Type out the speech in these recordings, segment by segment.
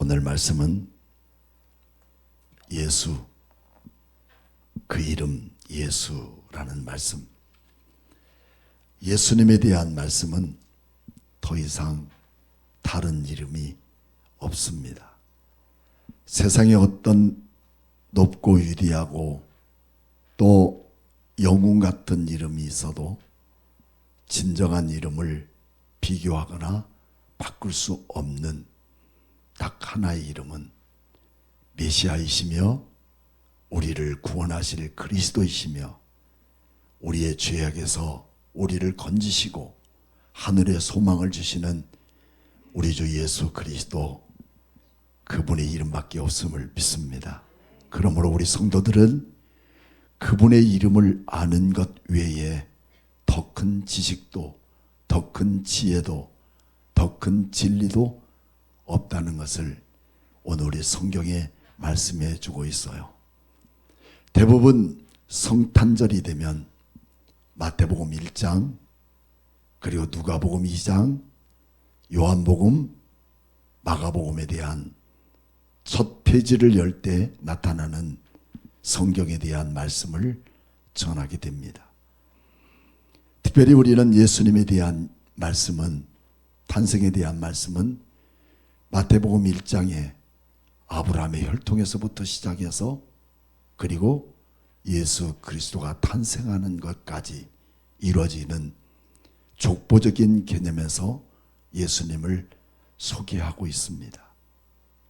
오늘 말씀은 예수, 그 이름 예수라는 말씀. 예수님에 대한 말씀은 더 이상 다른 이름이 없습니다. 세상에 어떤 높고 위대하고 또 영웅 같은 이름이 있어도 진정한 이름을 비교하거나 바꿀 수 없는 딱 하나의 이름은 메시아이시며 우리를 구원하실 그리스도이시며 우리의 죄악에서 우리를 건지시고 하늘의 소망을 주시는 우리 주 예수 그리스도, 그분의 이름밖에 없음을 믿습니다. 그러므로 우리 성도들은 그분의 이름을 아는 것 외에 더 큰 지식도, 더 큰 지혜도, 더 큰 진리도 없다는 것을 오늘 우리 성경에 말씀해 주고 있어요. 대부분 성탄절이 되면 마태복음 1장, 그리고 누가복음 2장, 요한복음, 마가복음에 대한 첫 페이지를 열 때 나타나는 성경에 대한 말씀을 전하게 됩니다. 특별히 우리는 예수님에 대한 말씀은, 탄생에 대한 말씀은 마태복음 1장에 아브라함의 혈통에서부터 시작해서 그리고 예수 그리스도가 탄생하는 것까지 이루어지는 족보적인 개념에서 예수님을 소개하고 있습니다.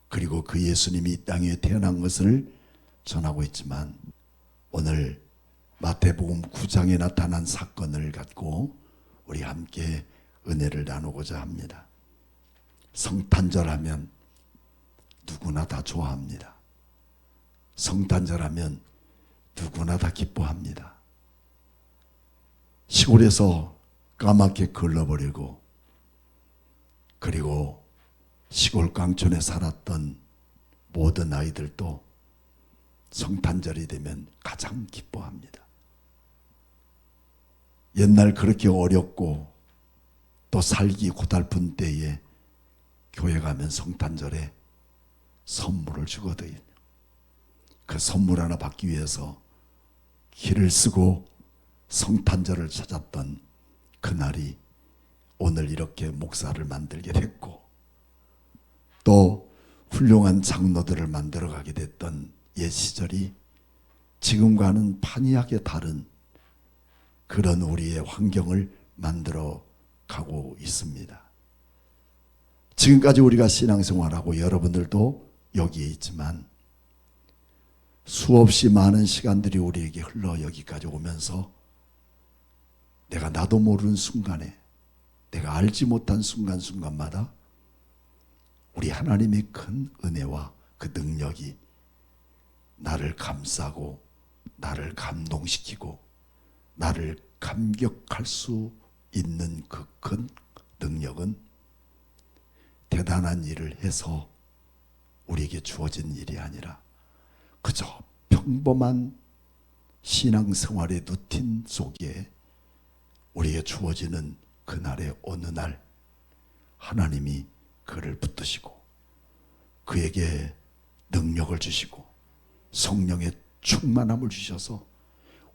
그리고 그 예수님이 이 땅에 태어난 것을 전하고 있지만 오늘 마태복음 9장에 나타난 사건을 갖고 우리 함께 은혜를 나누고자 합니다. 성탄절하면 누구나 다 좋아합니다. 성탄절하면 누구나 다 기뻐합니다. 시골에서 까맣게 걸러버리고 그리고 시골 깡촌에 살았던 모든 아이들도 성탄절이 되면 가장 기뻐합니다. 옛날 그렇게 어렵고 또 살기 고달픈 때에 교회 가면 성탄절에 선물을 주거든요. 그 선물 하나 받기 위해서 길을 쓰고 성탄절을 찾았던 그날이 오늘 이렇게 목사를 만들게 됐고 또 훌륭한 장로들을 만들어가게 됐던 옛 시절이 지금과는 판이하게 다른 그런 우리의 환경을 만들어 가고 있습니다. 지금까지 우리가 신앙생활하고 여러분들도 여기에 있지만 수없이 많은 시간들이 우리에게 흘러 여기까지 오면서 내가 나도 모르는 순간에, 내가 알지 못한 순간순간마다 우리 하나님의 큰 은혜와 그 능력이 나를 감싸고 나를 감동시키고 나를 감격할 수 있는 그 큰 능력은 대단한 일을 해서 우리에게 주어진 일이 아니라 그저 평범한 신앙생활의 루틴 속에 우리에게 주어지는 그날의 어느 날 하나님이 그를 붙드시고 그에게 능력을 주시고 성령의 충만함을 주셔서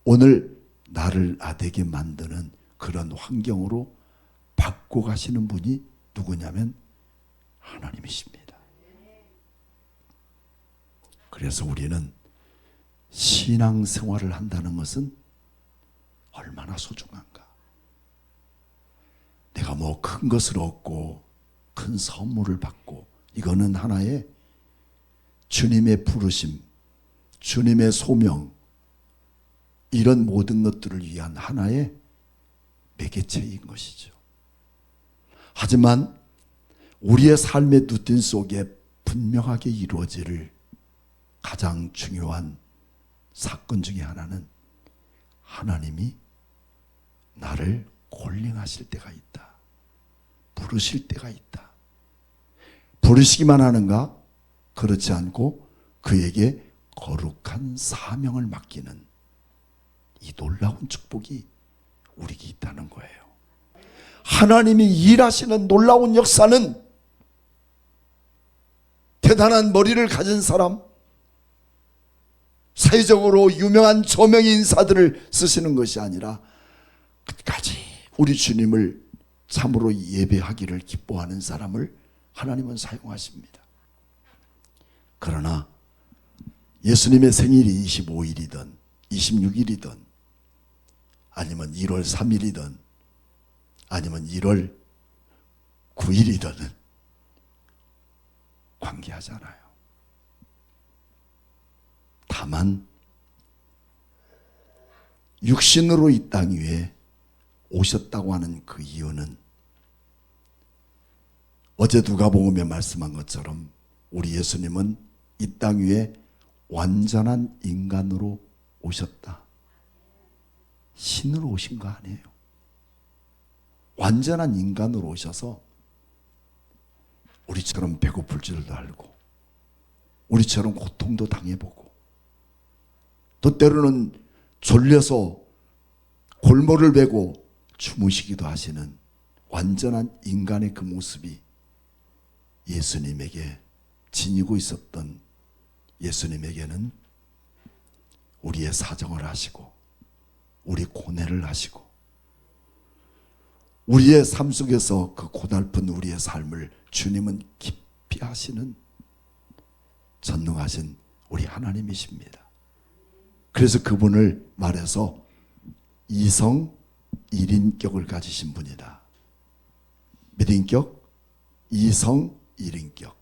오늘 나를 나되게 만드는 그런 환경으로 바꿔 가시는 분이 누구냐면 하나님이십니다. 그래서 우리는 신앙생활을 한다는 것은 얼마나 소중한가. 내가 뭐 큰 것을 얻고 큰 선물을 받고 이거는 하나의 주님의 부르심, 주님의 소명, 이런 모든 것들을 위한 하나의 매개체인 것이죠. 하지만 우리의 삶의 루틴 속에 분명하게 이루어질 가장 중요한 사건 중에 하나는 하나님이 나를 콜링하실 때가 있다. 부르실 때가 있다. 부르시기만 하는가? 그렇지 않고 그에게 거룩한 사명을 맡기는 이 놀라운 축복이 우리에게 있다는 거예요. 하나님이 일하시는 놀라운 역사는 대단한 머리를 가진 사람, 사회적으로 유명한 조명 인사들을 쓰시는 것이 아니라 끝까지 우리 주님을 참으로 예배하기를 기뻐하는 사람을 하나님은 사용하십니다. 그러나 예수님의 생일이 25일이든 26일이든 아니면 1월 3일이든 아니면 1월 9일이든 관계하잖아요. 다만 육신으로 이 땅 위에 오셨다고 하는 그 이유는 어제 누가복음에 말씀한 것처럼 우리 예수님은 이 땅 위에 완전한 인간으로 오셨다. 신으로 오신 거 아니에요. 완전한 인간으로 오셔서 우리처럼 배고플 줄도 알고 우리처럼 고통도 당해보고 또 때로는 졸려서 골모를 베고 주무시기도 하시는 완전한 인간의 그 모습이 예수님에게 지니고 있었던 예수님에게는 우리의 사정을 하시고 우리 고뇌를 하시고 우리의 삶 속에서 그 고달픈 우리의 삶을 주님은 깊이 하시는 전능하신 우리 하나님이십니다. 그래서 그분을 말해서 이성 1인격을 가지신 분이다. 몇 인격? 이성 1인격.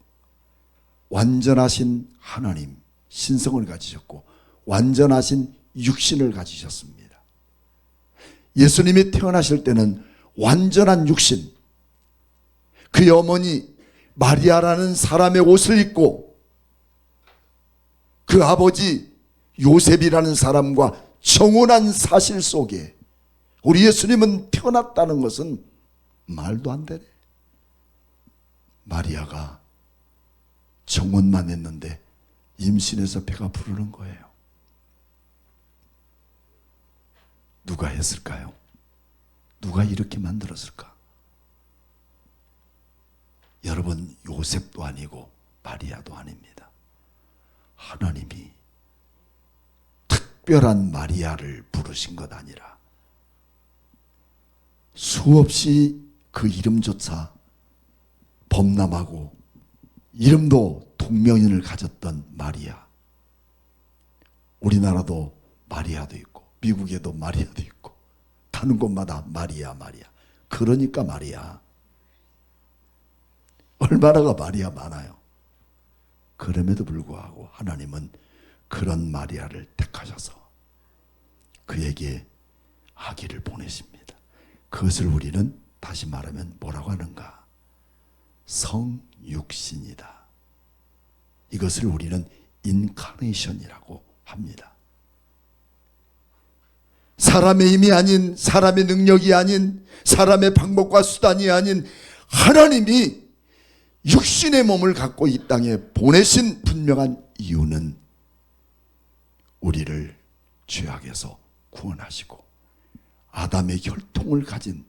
완전하신 하나님, 신성을 가지셨고 완전하신 육신을 가지셨습니다. 예수님이 태어나실 때는 완전한 육신, 그의 어머니 마리아라는 사람의 옷을 입고 그 아버지 요셉이라는 사람과 정혼한 사실 속에 우리 예수님은 태어났다는 것은 말도 안 되네. 마리아가 정혼만 했는데 임신해서 배가 부르는 거예요. 누가 했을까요? 누가 이렇게 만들었을까? 여러분, 요셉도 아니고 마리아도 아닙니다. 하나님이 특별한 마리아를 부르신 것 아니라 수없이 그 이름조차 범람하고 이름도 동명인을 가졌던 마리아. 우리나라도 마리아도 있고 미국에도 마리아도 있고 가는 곳마다 마리아 마리아. 그러니까 마리아. 얼마나가 마리아 많아요. 그럼에도 불구하고 하나님은 그런 마리아를 택하셔서 그에게 아기를 보내십니다. 그것을 우리는 다시 말하면 뭐라고 하는가? 성육신이다. 이것을 우리는 인카네이션이라고 합니다. 사람의 힘이 아닌, 사람의 능력이 아닌, 사람의 방법과 수단이 아닌 하나님이 육신의 몸을 갖고 이 땅에 보내신 분명한 이유는 우리를 죄악에서 구원하시고 아담의 혈통을 가진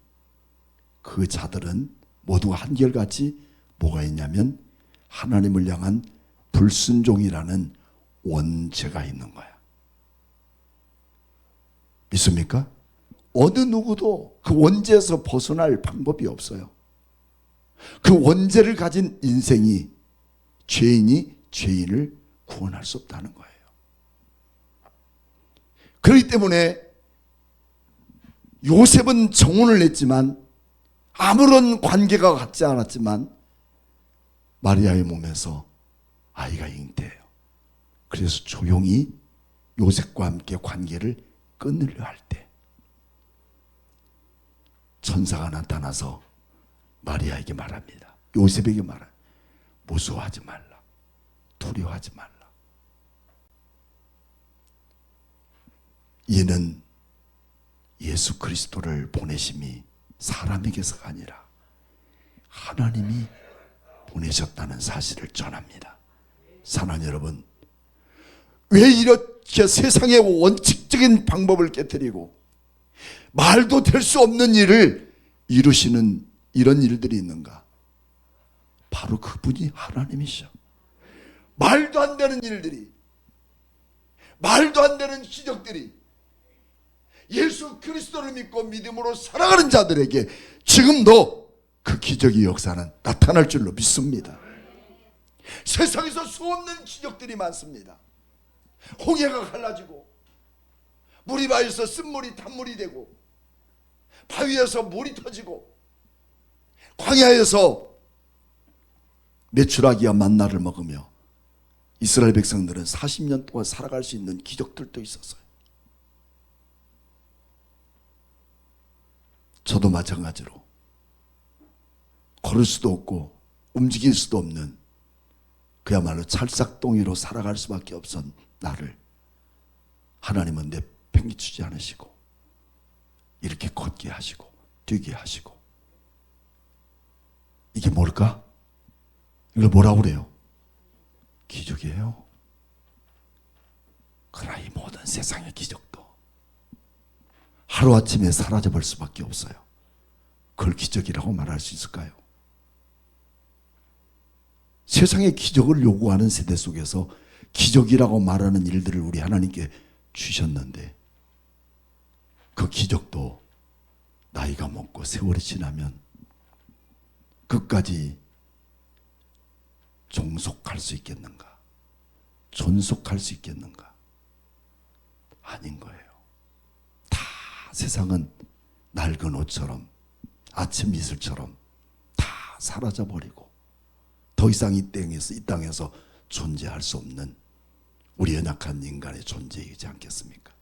그 자들은 모두 한결같이 뭐가 있냐면 하나님을 향한 불순종이라는 원죄가 있는 거야. 믿습니까? 어느 누구도 그 원죄에서 벗어날 방법이 없어요. 그 원죄를 가진 인생이, 죄인이 죄인을 구원할 수 없다는 거예요. 그렇기 때문에 요셉은 정혼을 했지만 아무런 관계가 갖지 않았지만 마리아의 몸에서 아이가 잉태해요. 그래서 조용히 요셉과 함께 관계를 끊으려 할 때 천사가 나타나서 마리아에게 말합니다. 요셉에게 말합니다. 무서워하지 말라. 두려워하지 말라. 이는 예수 그리스도를 보내심이 사람에게서가 아니라 하나님이 보내셨다는 사실을 전합니다. 사랑하는 여러분, 왜 이렇게 세상의 원칙적인 방법을 깨뜨리고 말도 될 수 없는 일을 이루시는 이런 일들이 있는가? 바로 그분이 하나님이셔. 말도 안 되는 일들이, 말도 안 되는 기적들이 예수 그리스도를 믿고 믿음으로 살아가는 자들에게 지금도 그 기적의 역사는 나타날 줄로 믿습니다. 세상에서 수없는 기적들이 많습니다. 홍해가 갈라지고, 물이 바위에서 쓴물이 단물이 되고, 바위에서 물이 터지고, 광야에서 메추라기와 만나를 먹으며 이스라엘 백성들은 40년 동안 살아갈 수 있는 기적들도 있었어요. 저도 마찬가지로 걸을 수도 없고 움직일 수도 없는 그야말로 찰싹덩이로 살아갈 수밖에 없었던 나를 하나님은 내팽개치지 않으시고 이렇게 걷게 하시고 뛰게 하시고, 이게 뭘까? 이걸 뭐라고 그래요? 기적이에요. 그러나 이 모든 세상의 기적도 하루아침에 사라져버릴 수밖에 없어요. 그걸 기적이라고 말할 수 있을까요? 세상의 기적을 요구하는 세대 속에서 기적이라고 말하는 일들을 우리 하나님께 주셨는데, 그 기적도 나이가 먹고 세월이 지나면 끝까지 종속할 수 있겠는가? 존속할 수 있겠는가? 아닌 거예요. 다 세상은 낡은 옷처럼, 아침 이슬처럼 다 사라져버리고 더 이상 이 땅에서 존재할 수 없는 우리 연약한 인간의 존재이지 않겠습니까?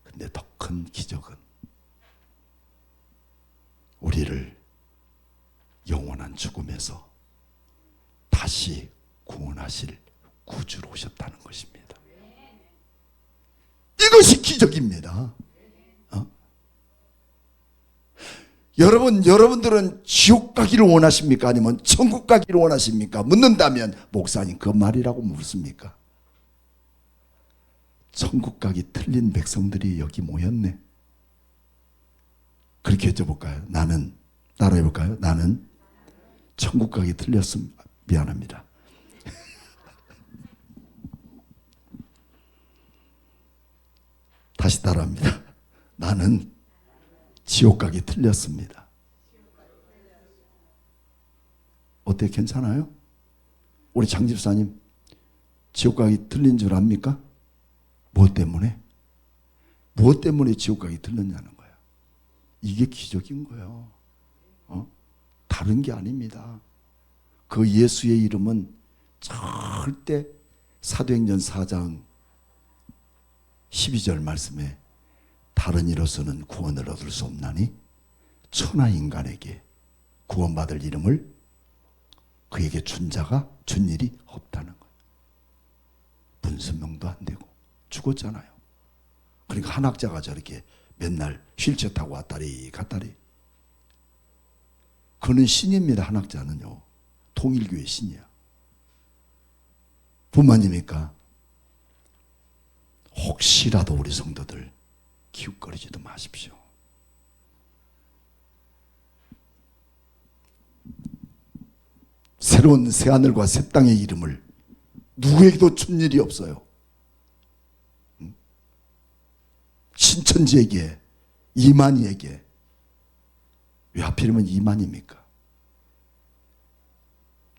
근데 더 큰 기적은 우리를 영원한 죽음에서 다시 구원하실 구주로 오셨다는 것입니다. 이것이 기적입니다. 여러분들은 지옥 가기를 원하십니까? 아니면 천국 가기를 원하십니까? 묻는다면 목사님 그 말이라고 묻습니까? 천국 가기 틀린 백성들이 여기 모였네. 그렇게 여쭤볼까요? 따라해볼까요? 나는 천국 가기 틀렸음. 미안합니다. 다시 따라합니다. 나는 지옥 가기 틀렸습니다. 어때? 괜찮아요? 우리 장 집사님 지옥 가기 틀린 줄 압니까? 무엇 때문에? 무엇 때문에 지옥 가기 틀렸냐는 거야. 이게 기적인 거예요. 다른 게 아닙니다. 그 예수의 이름은 절대 사도행전 4장 12절 말씀에 다른 이로서는 구원을 얻을 수 없나니 천하 인간에게 구원받을 이름을 그에게 준 자가 준 일이 없다는 거예요. 문선명도 안 되고 죽었잖아요. 그러니까 한학자가 저렇게 맨날 휠체어 타고 왔다리 갔다리. 그는 신입니다. 한학자는요. 통일교의 신이야. 뿐만입니까? 혹시라도 우리 성도들 기웃거리지도 마십시오. 새로운 새하늘과 새 땅의 이름을 누구에게도 준 일이 없어요. 신천지에게, 이만희에게. 왜 하필이면 이만희입니까?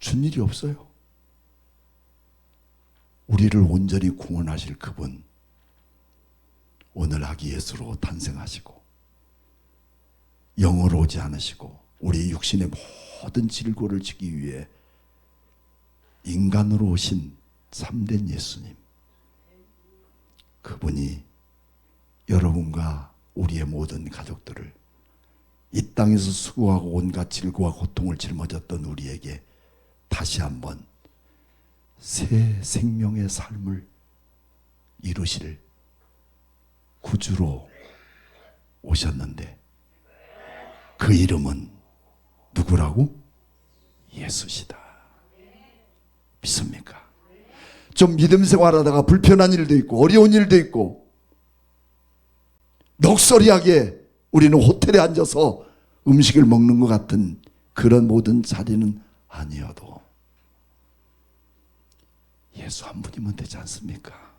준 일이 없어요. 우리를 온전히 구원하실 그분, 오늘 아기 예수로 탄생하시고 영으로 오지 않으시고 우리 육신의 모든 질고를 지기 위해 인간으로 오신 참된 예수님, 그분이 여러분과 우리의 모든 가족들을 이 땅에서 수고하고 온갖 질고와 고통을 짊어졌던 우리에게 다시 한번 새 생명의 삶을 이루실 구주로 오셨는데, 그 이름은 누구라고? 예수시다. 믿습니까? 좀 믿음 생활하다가 불편한 일도 있고 어려운 일도 있고 넋소리하게 우리는 호텔에 앉아서 음식을 먹는 것 같은 그런 모든 자리는 아니어도 예수 한 분이면 되지 않습니까?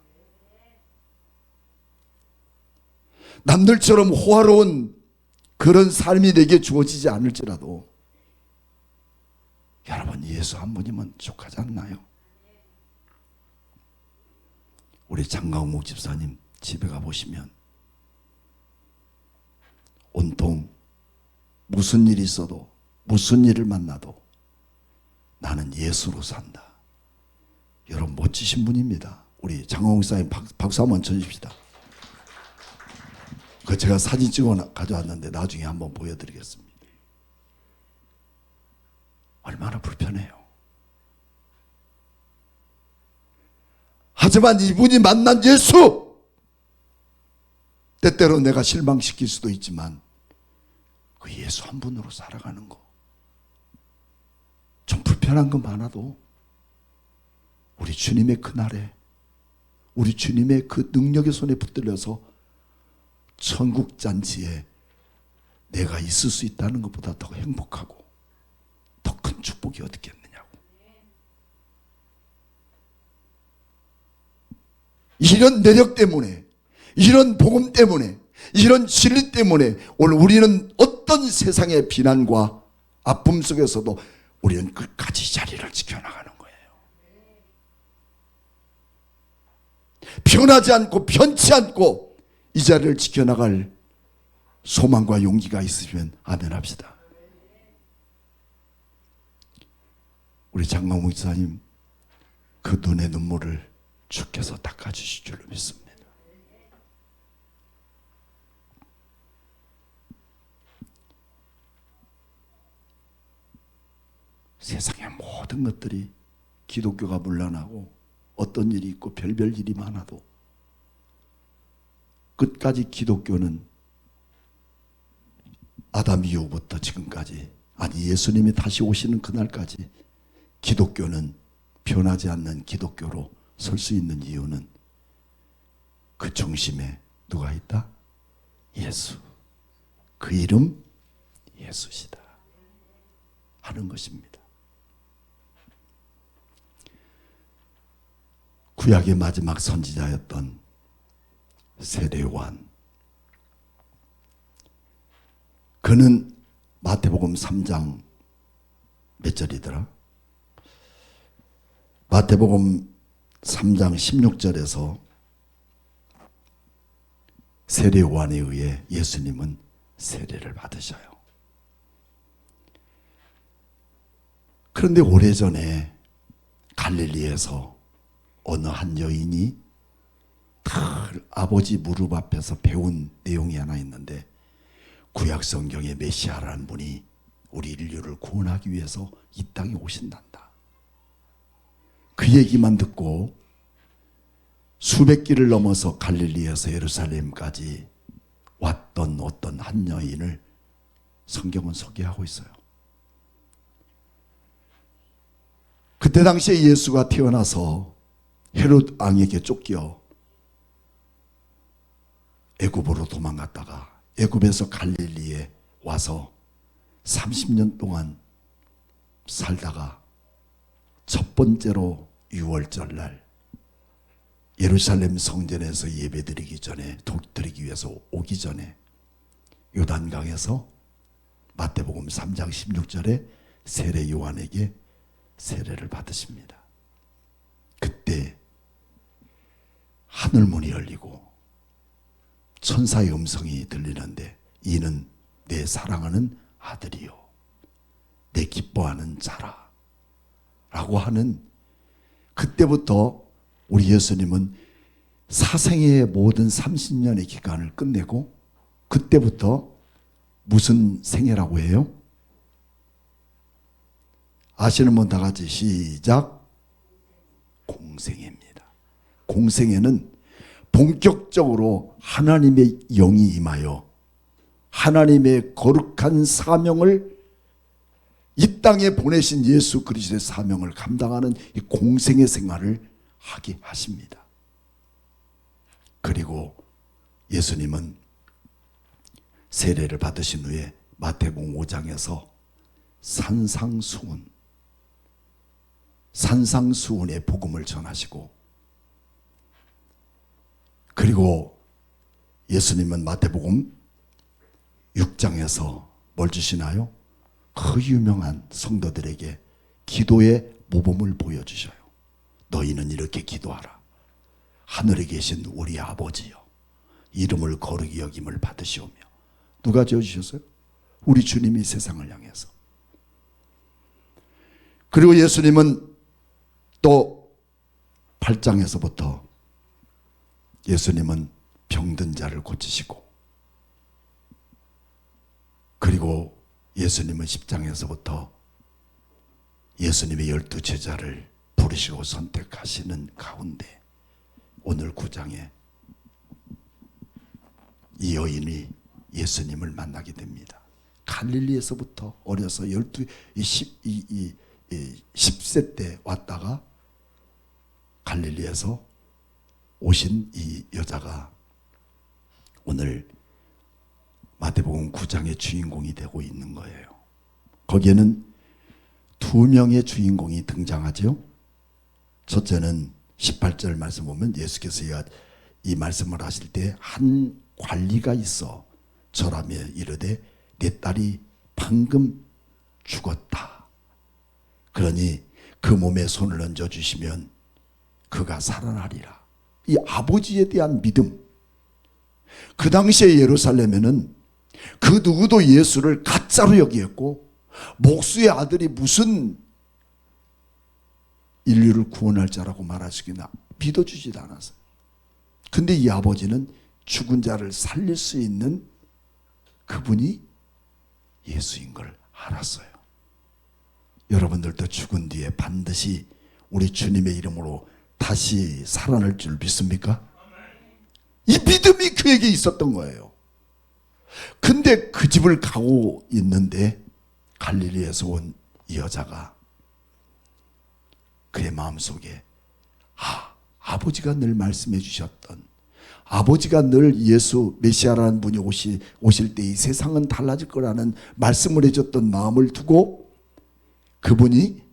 남들처럼 호화로운 그런 삶이 내게 주어지지 않을지라도 여러분 예수 한 분이면 족하지 않나요? 우리 장강욱 목집사님 집에 가보시면 온통 무슨 일이 있어도 무슨 일을 만나도 나는 예수로 산다. 여러분 멋지신 분입니다. 우리 장강욱 목사님 박수 한번 쳐주십시다. 그 제가 사진 찍어 가져왔는데 나중에 한번 보여드리겠습니다. 얼마나 불편해요. 하지만 이분이 만난 예수, 때때로 내가 실망시킬 수도 있지만 그 예수 한 분으로 살아가는 거, 좀 불편한 건 많아도 우리 주님의 그날에 우리 주님의 그 능력의 손에 붙들려서 천국 잔치에 내가 있을 수 있다는 것보다 더 행복하고 더 큰 축복이 어떻게 있느냐고. 이런 내력 때문에, 이런 복음 때문에, 이런 진리 때문에 오늘 우리는 어떤 세상의 비난과 아픔 속에서도 우리는 끝까지 자리를 지켜나가는 거예요. 변하지 않고 변치 않고 이 자리를 지켜나갈 소망과 용기가 있으시면 아멘 합시다. 우리 장강욱 목사님 그 눈의 눈물을 주께서 닦아주실 줄로 믿습니다. 세상의 모든 것들이 기독교가 물러나고 어떤 일이 있고 별별 일이 많아도 끝까지 기독교는 아담 이후부터 지금까지, 아니 예수님이 다시 오시는 그날까지 기독교는 변하지 않는 기독교로 설 수 있는 이유는 그 중심에 누가 있다? 예수. 그 이름 예수시다 하는 것입니다. 구약의 마지막 선지자였던 세례 요한, 그는 마태복음 3장 몇 절이더라? 마태복음 3장 16절에서 세례 요한에 의해 예수님은 세례를 받으셔요. 그런데 오래전에 갈릴리에서 어느 한 여인이 늘 아버지 무릎 앞에서 배운 내용이 하나 있는데, 구약 성경의 메시아라는 분이 우리 인류를 구원하기 위해서 이 땅에 오신단다. 그 얘기만 듣고 수백 길을 넘어서 갈릴리에서 예루살렘까지 왔던 어떤 한 여인을 성경은 소개하고 있어요. 그때 당시에 예수가 태어나서 헤롯 왕에게 쫓겨 애굽으로 도망갔다가 애굽에서 갈릴리에 와서 30년 동안 살다가 첫 번째로 유월절 날 예루살렘 성전에서 예배드리기 전에, 드리기 위해서 오기 전에 요단강에서 마태복음 3장 16절에 세례 요한에게 세례를 받으십니다. 그때 하늘문이 열리고 천사의 음성이 들리는데, 이는 내 사랑하는 아들이요 내 기뻐하는 자라 라고 하는, 그때부터 우리 예수님은 사생의 모든 30년의 기간을 끝내고 그때부터 무슨 생애라고 해요? 아시는 분 다 같이 시작. 공생애입니다. 공생애는 본격적으로 하나님의 영이 임하여 하나님의 거룩한 사명을, 이 땅에 보내신 예수 그리스도의 사명을 감당하는 이 공생의 생활을 하게 하십니다. 그리고 예수님은 세례를 받으신 후에 마태복음 5장에서 산상수훈, 산상수훈의 복음을 전하시고, 그리고 예수님은 마태복음 6장에서 뭘 주시나요? 그 유명한 성도들에게 기도의 모범을 보여주셔요. 너희는 이렇게 기도하라. 하늘에 계신 우리 아버지여, 이름을 거룩히 여김을 받으시오며. 누가 지어주셨어요? 우리 주님이 세상을 향해서. 그리고 예수님은 또 8장에서부터 예수님은 병든 자를 고치시고, 그리고 예수님은 10장에서부터 예수님의 12 제자를 부르시고 선택하시는 가운데 오늘 9장에 이 여인이 예수님을 만나게 됩니다. 갈릴리에서부터 어려서 10세 때 왔다가 갈릴리에서 오신 이 여자가 오늘 마태복음 9장의 주인공이 되고 있는 거예요. 거기에는 두 명의 주인공이 등장하죠. 첫째는 18절 말씀 보면 예수께서 이 말씀을 하실 때 한 관리가 있어 절하며 이르되 내 딸이 방금 죽었다. 그러니 그 몸에 손을 얹어주시면 그가 살아나리라. 이 아버지에 대한 믿음. 그 당시에 예루살렘에는 그 누구도 예수를 가짜로 여기었고, 목수의 아들이 무슨 인류를 구원할 자라고 말하시기나 믿어주지도 않았어요. 근데 이 아버지는 죽은 자를 살릴 수 있는 그분이 예수인 걸 알았어요. 여러분들도 죽은 뒤에 반드시 우리 주님의 이름으로 다시 살아날 줄 믿습니까? 이 믿음이 그에게 있었던 거예요. 근데 그 집을 가고 있는데 갈릴리에서 온 이 여자가 그의 마음속에 아버지가 늘 말씀해 주셨던, 아버지가 늘 예수 메시아라는 분이 오실 때 이 세상은 달라질 거라는 말씀을 해줬던 마음을 두고 그분이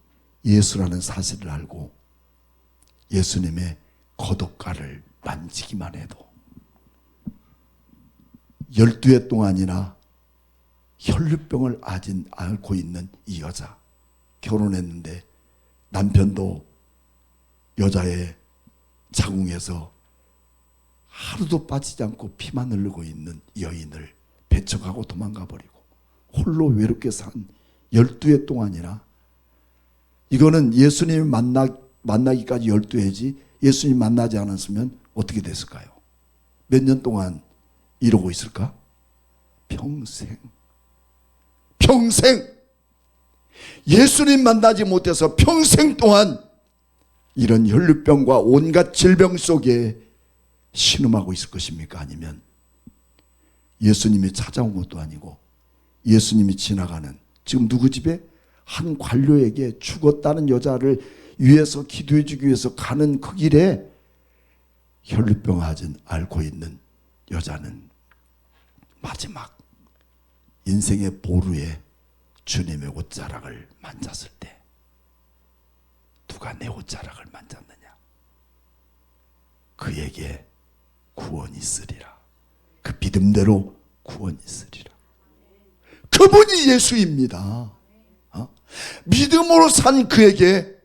예수라는 사실을 알고 예수님의 거독가를 만지기만 해도 12해 동안이나 혈류병을 앓고 있는 이 여자, 결혼했는데 남편도 여자의 자궁에서 하루도 빠지지 않고 피만 흐르고 있는 여인을 배척하고 도망가 버리고 홀로 외롭게 산 12해 동안이나, 이거는 예수님 만나기까지 12해지 예수님 만나지 않았으면 어떻게 됐을까요? 몇 년 동안 이러고 있을까? 평생 예수님 만나지 못해서 평생 동안 이런 혈류병과 온갖 질병 속에 신음하고 있을 것입니까? 아니면 예수님이 찾아온 것도 아니고 예수님이 지나가는, 지금 누구 집에 한 관료에게 죽었다는 여자를 위해서 기도해 주기 위해서 가는 그 길에 혈류병 앓고 있는 여자는 마지막 인생의 보루에 주님의 옷자락을 만졌을 때 누가 내 옷자락을 만졌느냐? 그에게 구원이 있으리라. 그 믿음대로 구원이 있으리라. 그분이 예수입니다. 믿음으로 산 그에게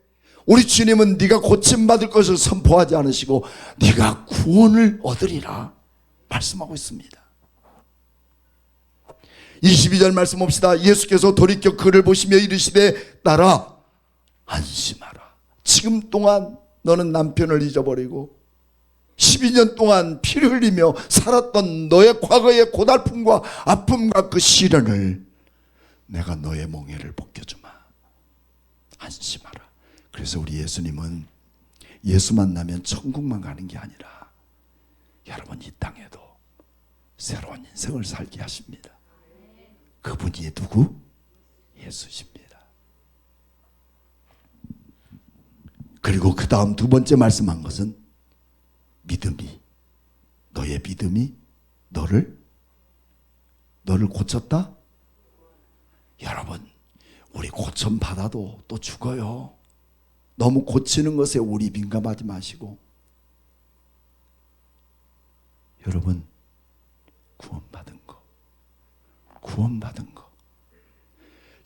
우리 주님은 네가 고침받을 것을 선포하지 않으시고 네가 구원을 얻으리라 말씀하고 있습니다. 22절 말씀 봅시다. 예수께서 돌이켜 그를 보시며 이르시되 딸아 안심하라. 지금 동안 너는 남편을 잊어버리고 12년 동안 피를 흘리며 살았던 너의 과거의 고달픔과 아픔과 그 시련을 내가 너의 멍에를 벗겨주마. 안심하라. 그래서 우리 예수님은 예수 만나면 천국만 가는 게 아니라 여러분 이 땅에도 새로운 인생을 살게 하십니다. 그분이 누구? 예수십니다. 그리고 그 다음 두 번째 말씀한 것은 믿음이, 너의 믿음이 너를 고쳤다? 여러분 우리 고침 받아도 또 죽어요. 너무 고치는 것에 우리 민감하지 마시고, 여러분, 구원받은 거,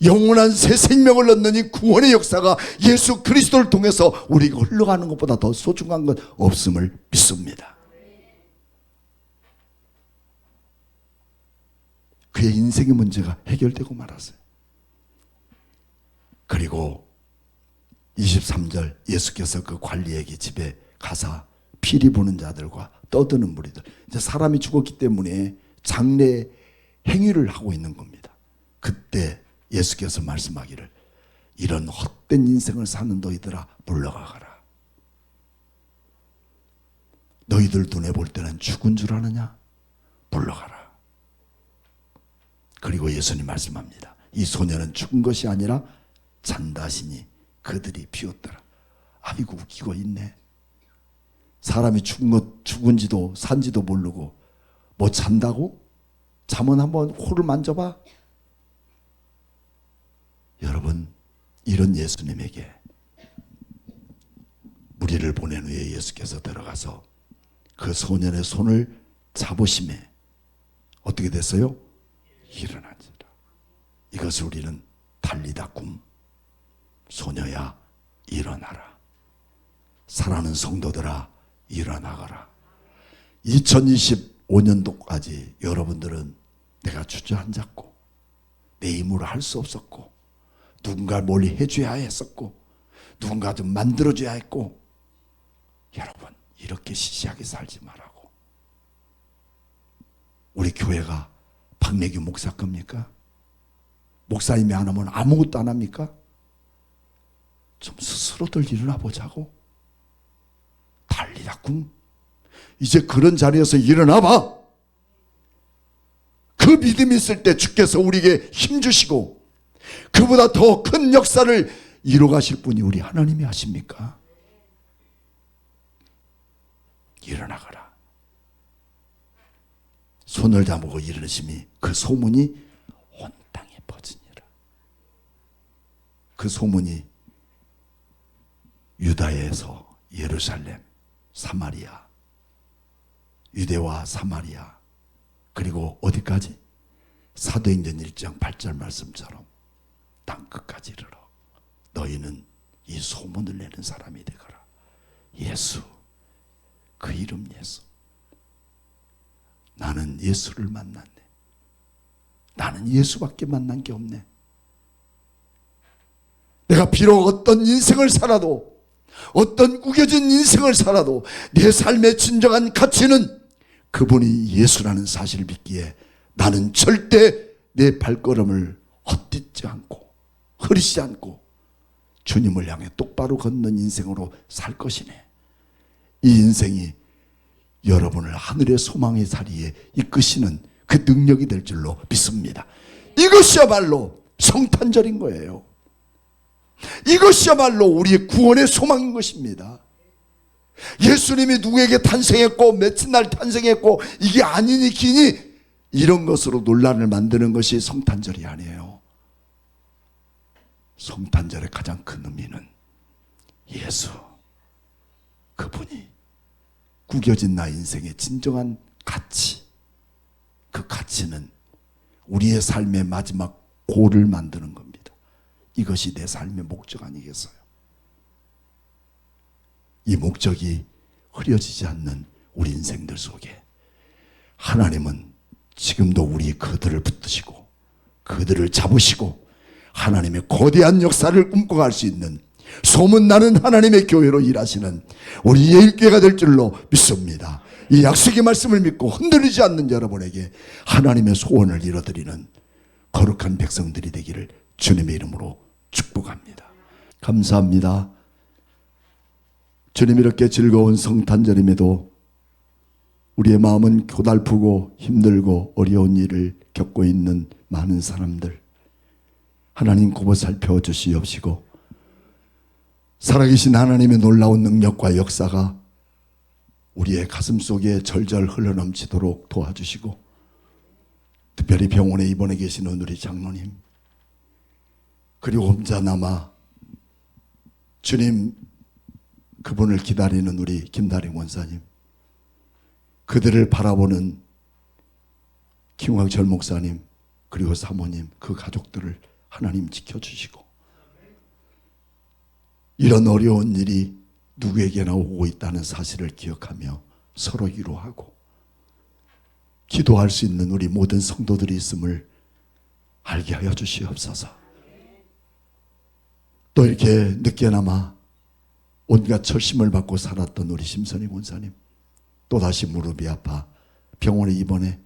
영원한 새 생명을 얻는 이 구원의 역사가 예수 그리스도를 통해서 우리가 흘러가는 것보다 더 소중한 건 없음을 믿습니다. 그의 인생의 문제가 해결되고 말았어요. 그리고 23절, 예수께서 그 관리에게 집에 가사 피리 부는 자들과 떠드는 무리들, 이제 사람이 죽었기 때문에 장례 행위를 하고 있는 겁니다. 그때 예수께서 말씀하기를, 이런 헛된 인생을 사는 너희들아 물러가거라. 너희들 눈에 볼 때는 죽은 줄 아느냐? 물러가라. 그리고 예수님 말씀합니다. 이 소녀는 죽은 것이 아니라 잔다시니 그들이 비웃더라. 아이고, 웃기고 있네. 사람이 죽은지도 산지도 모르고 뭐 잔다고? 잠은 한번 코를 만져봐. 여러분, 이런 예수님에게 무리를 보낸 후에 예수께서 들어가서 그 소년의 손을 잡으심에 어떻게 됐어요? 일어나지라. 이것을 우리는 달리다 굼, 소녀야 일어나라. 사랑하는 성도들아 일어나거라. 2025년도까지 여러분들은 내가 주저앉았고 내 힘으로 할 수 없었고 누군가 뭘 해줘야 했었고 누군가 좀 만들어줘야 했고, 여러분 이렇게 시시하게 살지 말라고. 우리 교회가 박래규 목사 겁니까? 목사님이 안 하면 아무것도 안 합니까? 좀 스스로들 일어나 보자고. 달리다 굼. 이제 그런 자리에서 일어나봐. 그 믿음이 있을 때 주께서 우리에게 힘주시고 그보다 더 큰 역사를 이루어가실 분이 우리 하나님이 하십니까? 일어나거라. 손을 잡고 일어나심이 그 소문이 온 땅에 퍼지니라. 그 소문이 유다에서 예루살렘, 사마리아, 유대와 사마리아, 그리고 어디까지? 사도행전 1장 8절 말씀처럼 땅끝까지 이르러 너희는 이 소문을 내는 사람이 되거라. 예수, 그 이름 예수. 나는 예수를 만났네. 나는 예수밖에 만난 게 없네. 내가 비록 어떤 인생을 살아도, 어떤 구겨진 인생을 살아도 내 삶의 진정한 가치는 그분이 예수라는 사실을 믿기에 나는 절대 내 발걸음을 헛디지 않고 흐리지 않고 주님을 향해 똑바로 걷는 인생으로 살 것이네. 이 인생이 여러분을 하늘의 소망의 자리에 이끄시는 그 능력이 될 줄로 믿습니다. 이것이야말로 성탄절인 거예요. 이것이야말로 우리의 구원의 소망인 것입니다. 예수님이 누구에게 탄생했고 며칠 날 탄생했고 이게 아니니 기니 이런 것으로 논란을 만드는 것이 성탄절이 아니에요. 성탄절의 가장 큰 의미는 예수, 그분이 구겨진 나 인생의 진정한 가치, 그 가치는 우리의 삶의 마지막 고를 만드는 겁니다. 이것이 내 삶의 목적 아니겠어요? 이 목적이 흐려지지 않는 우리 인생들 속에 하나님은 지금도 우리 그들을 붙드시고 그들을 잡으시고 하나님의 거대한 역사를 꿈꿔갈 수 있는 소문나는 하나님의 교회로 일하시는 우리 예일교회가 될 줄로 믿습니다. 이 약속의 말씀을 믿고 흔들리지 않는 여러분에게 하나님의 소원을 이뤄드리는 거룩한 백성들이 되기를 주님의 이름으로 축복합니다. 감사합니다. 주님, 이렇게 즐거운 성탄절임에도 우리의 마음은 고달프고 힘들고 어려운 일을 겪고 있는 많은 사람들, 하나님 곱어 살펴주시옵시고 살아계신 하나님의 놀라운 능력과 역사가 우리의 가슴 속에 절절 흘러넘치도록 도와주시고, 특별히 병원에 입원해 계시는 우리 장로님, 그리고 혼자 남아 주님, 그분을 기다리는 우리 김다림 원사님, 그들을 바라보는 김광철 목사님, 그리고 사모님, 그 가족들을 하나님 지켜주시고, 이런 어려운 일이 누구에게나 오고 있다는 사실을 기억하며 서로 위로하고 기도할 수 있는 우리 모든 성도들이 있음을 알게 하여 주시옵소서. 또 이렇게 늦게나마 온갖 철심을 받고 살았던 우리 심선희 권사님, 또다시 무릎이 아파 병원에 입원해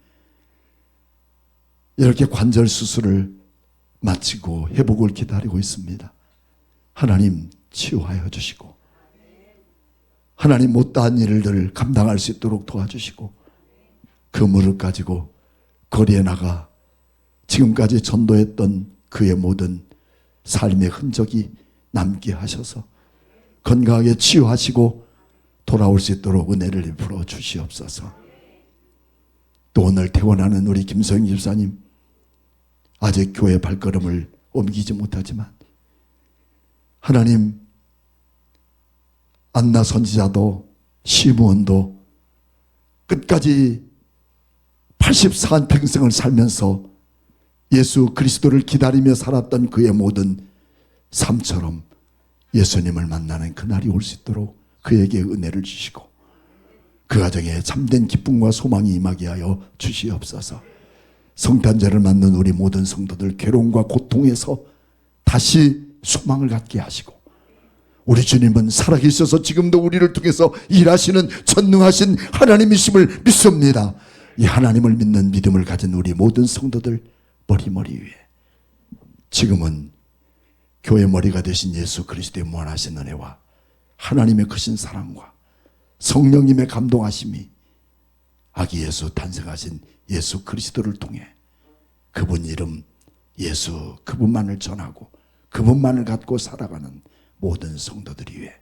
이렇게 관절 수술을 마치고 회복을 기다리고 있습니다. 하나님 치유하여 주시고, 하나님 못다한 일을 감당할 수 있도록 도와주시고, 그 무릎 가지고 거리에 나가 지금까지 전도했던 그의 모든 삶의 흔적이 남게 하셔서 건강하게 치유하시고 돌아올 수 있도록 은혜를 베풀어 주시옵소서. 또 오늘 퇴원하는 우리 김소영 집사님, 아직 교회 발걸음을 옮기지 못하지만 하나님, 안나 선지자도 시므온도 끝까지 84한 평생을 살면서 예수 그리스도를 기다리며 살았던 그의 모든 삶처럼 예수님을 만나는 그날이 올 수 있도록 그에게 은혜를 주시고 그 가정에 참된 기쁨과 소망이 임하게 하여 주시옵소서. 성탄절을 맞는 우리 모든 성도들 괴로움과 고통에서 다시 소망을 갖게 하시고, 우리 주님은 살아계셔서 지금도 우리를 통해서 일하시는 전능하신 하나님이심을 믿습니다. 이 하나님을 믿는 믿음을 가진 우리 모든 성도들 머리 위에 지금은 교회 머리가 되신 예수 그리스도의 무한하신 은혜와 하나님의 크신 사랑과 성령님의 감동하심이 아기 예수 탄생하신 예수 그리스도를 통해 그분 이름 예수, 그분만을 전하고 그분만을 갖고 살아가는 모든 성도들이 위해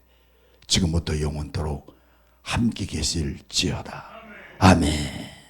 지금부터 영원토록 함께 계실지어다. 아멘.